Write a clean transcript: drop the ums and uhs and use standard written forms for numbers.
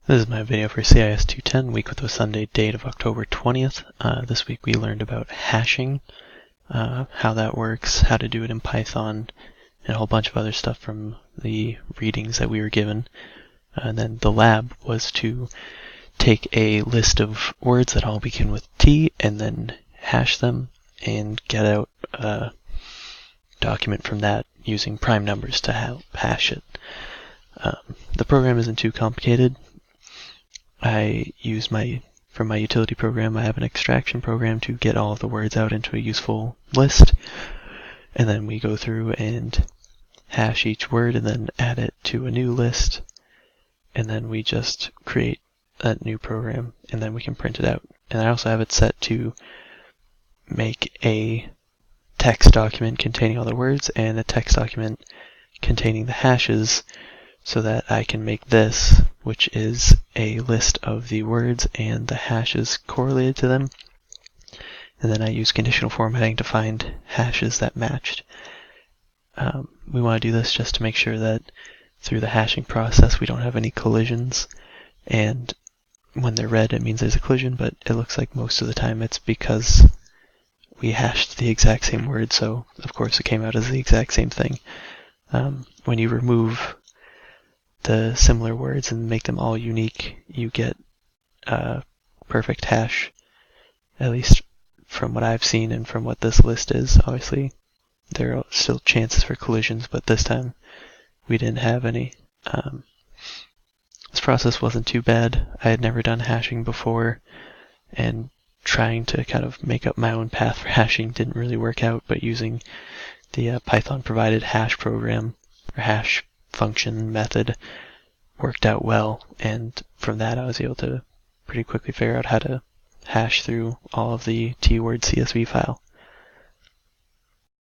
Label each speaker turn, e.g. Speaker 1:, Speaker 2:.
Speaker 1: This is my video for CIS210, week with the Sunday date of October 20th. This week we learned about hashing, how that works, how to do it in Python, and a whole bunch of other stuff from the readings that we were given. And then the lab was to take a list of words that all begin with T and then hash them and get out a document from that using prime numbers to help hash it. The program isn't too complicated. I use for my utility program, I have an extraction program to get all of the words out into a useful list. And then we go through and hash each word and then add it to a new list. And then we just create that new program and then we can print it out. And I also have it set to make a text document containing all the words and a text document containing the hashes, so that I can make this, which is a list of the words and the hashes correlated to them. And then I use conditional formatting to find hashes that matched. We want to do this just to make sure that through the hashing process we don't have any collisions. And when they're red, it means there's a collision, but it looks like most of the time it's because we hashed the exact same word, so of course it came out as the exact same thing. When you remove the similar words and make them all unique, you get a perfect hash, at least from what I've seen and from what this list is. Obviously, there are still chances for collisions, but this time we didn't have any. This process wasn't too bad. I had never done hashing before, and trying to kind of make up my own path for hashing didn't really work out, but using the Python provided hash program, or hash function method, worked out well, and from that I was able to pretty quickly figure out how to hash through all of the T-word CSV file.